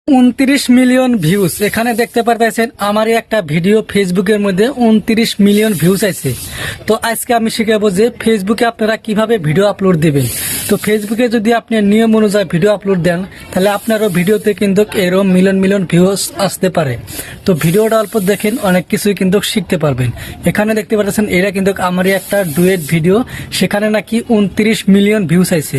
29 million views এখানে দেখতে পারতেছেন। আমারই একটা ভিডিও ফেসবুকের মধ্যে 29 মিলিয়ন ভিউজ আছে। তো আজকে আমি শিখাবো যে ফেসবুকে আপনারা কিভাবে ভিডিও আপলোড দিবেন। তো ফেসবুকে যদি আপনি নিয়ম অনুযায়ী ভিডিও আপলোড দেন তাহলে আপনারও ভিডিওতে কিন্তু এরকম মিলিয়ন মিলিয়ন ভিউজ আসতে পারে। তো ভিডিওটা অল্প দেখেন, অনেক কিছুই কিন্তু শিখতে পারবেন। এখানে দেখতে পাচ্ছেন এটা কিন্তু আমারই একটা ডুয়েট ভিডিও, সেখানে নাকি 29 মিলিয়ন ভিউজ আছে।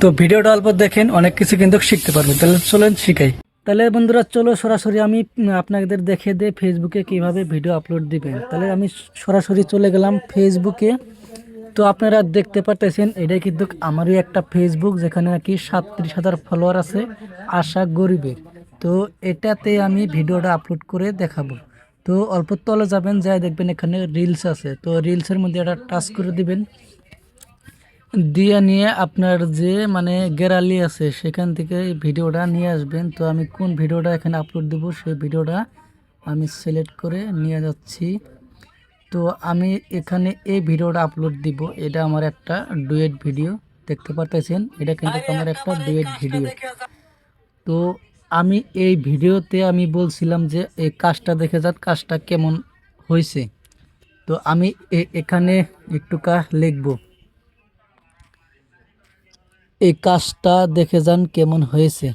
তো ভিডিওটা অল্প দেখেন, অনেক কিছু কিন্তু শিখতে পারবেন। তাহলে চলেন শিখাই। তাহলে বন্ধুরা চলো সরাসরি আমি আপনাদের দেখে দিই ফেসবুকে কিভাবে ভিডিও আপলোড দিবেন। তাহলে আমি সরাসরি চলে গেলাম ফেসবুকে। তো আপনারা দেখতে পারতেছেন এটা কিন্তু আমারই একটা ফেসবুক, যেখানে নাকি 37,000 ফলোয়ার আছে আশা গরিবের। তো এটাতে আমি ভিডিওটা আপলোড করে দেখাবো। তো অল্প তলে যাবেন, যাই দেখবেন এখানে রিলস আছে। তো রিলসের মধ্যে এটা টাচ করে দিবেন, দিয়ে নিয়ে আপনার যে গ্যালারি আছে সেখান থেকে ভিডিওটা নিয়ে আসবেন। তো আমি কোন ভিডিওটা এখানে আপলোড দেব সেই ভিডিওটা আমি সিলেক্ট করে নিয়ে যাচ্ছি। তো আমি এখানে এই ভিডিওটা আপলোড দিব। এটা আমার একটা ডুয়েট ভিডিও, দেখতে পারতেছেন এটা কিন্তু আমার একটা ডুয়েট ভিডিও। তো আমি এই ভিডিওতে আমি বলছিলাম যে এই কাজটা দেখে যান, কাজটা কেমন হয়েছে। তো আমি এখানে একটু লিখবো, এই কাজটা দেখে যান কেমন হয়েছে।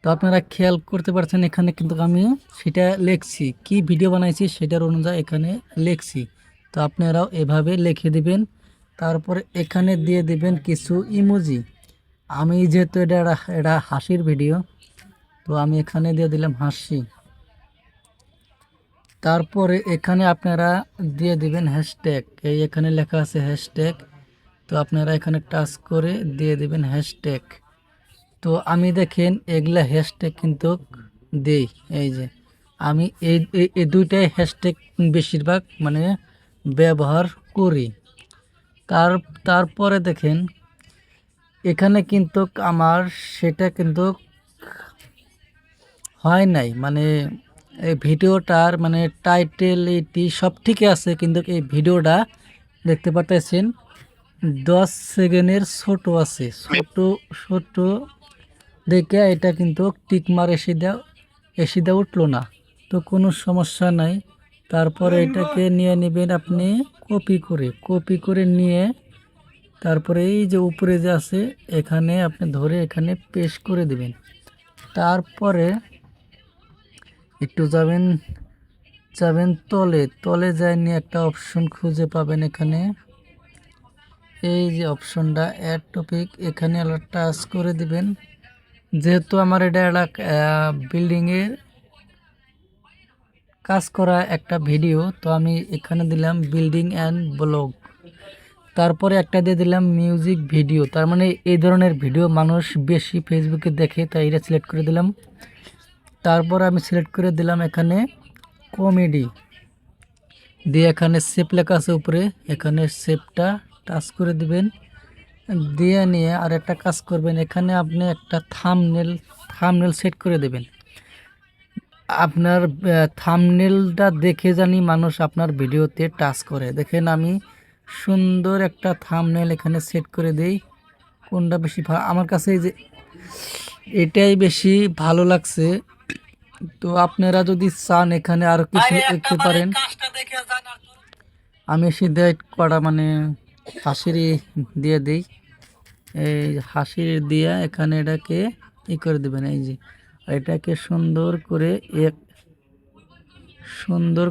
তো আপনারা খেয়াল করতে পারছেন এখানে কিন্তু আমি সেটা লিখছি, কি ভিডিও বানাইছি সেটার অনুযায়ী এখানে লিখছি। তো আপনারাও এভাবে লিখে দিবেন। তারপরে এখানে দিয়ে দিবেন কিছু ইমোজি। আমি যেহেতু এটা হাসির ভিডিও, তো আমি এখানে দিয়ে দিলাম হাসি। তারপরে এখানে আপনারা দিয়ে দিবেন হ্যাশট্যাগ, এই এখানে লেখা আছে হ্যাশট্যাগ। তো আপনারা এখানে টাচ করে দিয়ে দিবেন হ্যাশট্যাগ। তো আমি দেখেন এগুলা হ্যাশট্যাগ কিন্তু দেই, এই যে আমি এই দুইটাই হ্যাশট্যাগ বেশিরভাগ ব্যবহার করি। তারপরে দেখেন এখানে কিন্তু আমার সেটা কিন্তু হয় নাই, এই ভিডিওটার টাইটেল এটি সব ঠিকই আছে, কিন্তু এই ভিডিওটা দেখতে পাচ্ছেন 10 সেকেন্ডের ছোট আছে, ছোট দেখে এটা কিন্তু টিকমার এসে দেওয়া উঠলো না। তো কোনো সমস্যা নাই। তারপরে এটাকে নিয়ে নেবেন আপনি কপি করে নিয়ে, তারপরে এই যে উপরে যে আছে এখানে আপনি ধরে এখানে পেস্ট করে দিবেন। তারপরে একটু যাবেন তলে যায় নিয়ে একটা অপশন খুঁজে পাবেন এখানে, এই যে অপশনটা অ্যাড টপিক, এখানে টাচ করে দিবেন। যেহেতু আমার এটা বিল্ডিংয়ের কাজ করা একটা ভিডিও, তো আমি এখানে দিলাম বিল্ডিং অ্যান্ড ব্লগ। তারপরে একটা দিয়ে দিলাম মিউজিক ভিডিও, তার এই ধরনের ভিডিও মানুষ বেশি ফেসবুকে দেখে, তাই এটা সিলেক্ট করে দিলাম। তারপর আমি সিলেক্ট করে দিলাম এখানে কমেডি, দিয়ে এখানে সেভ লেখা আছে উপরে, এখানে সেভটা টাচ করে দিবেন। দিয়ে নিয়ে আর একটা কাজ করবেন, এখানে আপনি একটা থাম্বনেল সেট করে দেবেন। আপনার থাম্বনেলটা দেখে জানি মানুষ আপনার ভিডিওতে টাচ করে। দেখেন আমি সুন্দর একটা থাম্বনেল এখানে সেট করে দেই। কোনটা বেশি আমার কাছে এই যে এটাই বেশি ভালো লাগছে। তো আপনারা যদি চান এখানে আরো কিছু দেখতে পারেন। আমি সিধা কটা হাসির দিয়ে দিই, এই হাসির দিয়া এখানে এটাকে করে দেবেন। এই যে এটাকে সুন্দর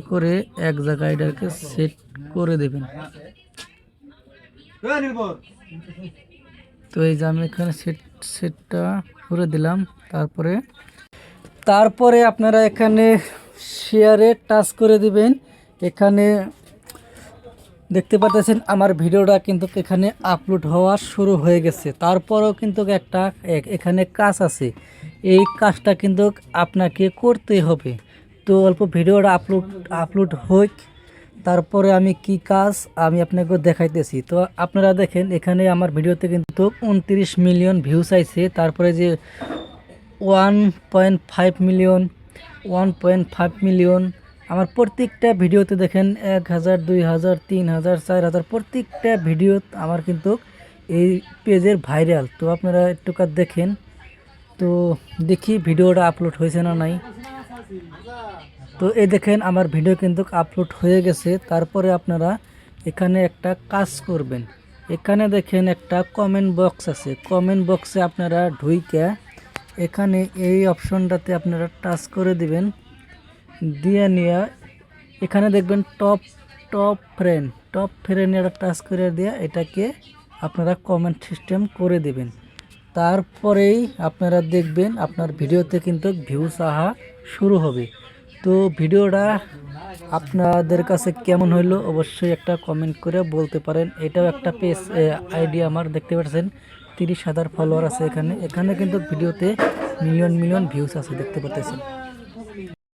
করে এক জায়গায় এটাকে সেট করে দেবেন। তো এই যে আমি এখানে সেটটা করে দিলাম। তারপরে আপনারা এখানে শেয়ারে টাচ করে দিবেন। এখানে দেখতে পাচ্ছেন আমার ভিডিওটা কিন্তু এখানে আপলোড হওয়া শুরু হয়ে গেছে। তারপরেও কিন্তু এখানে কাজ আছে, এই কাজটা কিন্তু আপনাকে করতে হবে। তো অল্প ভিডিওটা আপলোড হোক, তারপরে আমি কি কাজ আমি আপনাকে দেখাইতেছি। তো আপনারা দেখেন এখানে আমার ভিডিওতে কিন্তু 29 মিলিয়ন ভিউজ আইছে। তারপরে যে 1.5 মিলিয়ন, 1.5 মিলিয়ন, আমার প্রত্যেকটা ভিডিওতে দেখেন 1000, 2000, 3000, 4000 প্রত্যেকটা ভিডিও আমার কিন্তু এই পেজের ভাইরাল। তো আপনারা একটু দেখেন। তো তো দেখি ভিডিওটা আপলোড হয়েছে না নাই। তো এই দেখেন আমার ভিডিও কিন্তু আপলোড হয়ে গেছে। তারপরে আপনারা এখানে একটা কাজ করবেন, এখানে দেখেন একটা কমেন্ট বক্স আছে, কমেন্ট বক্সে আপনারা ঢুইকা এখানে এই অপশনটাতে আপনারা টাচ করে দিবেন, দিয়ে নিয়ে এখানে দেখবেন টপ ফ্রেন্ড এটা টাচ করে দিয়ে এটাকে আপনারা কমেন্ট সিস্টেম করে দিবেন। তারপরেই আপনারা দেখবেন আপনার ভিডিওতে কিন্তু ভিউজ আসা শুরু হবে। তো ভিডিওটা আপনাদের কাছে কেমন হইলো অবশ্যই একটা কমেন্ট করে বলতে পারেন। এটাও একটা পেজ আইডি আমার, দেখতে পাচ্ছেন 30,000 ফলোয়ার আছে এখানে। এখানে কিন্তু ভিডিওতে মিলিয়ন ভিউজ আছে, দেখতে পাচ্ছেন।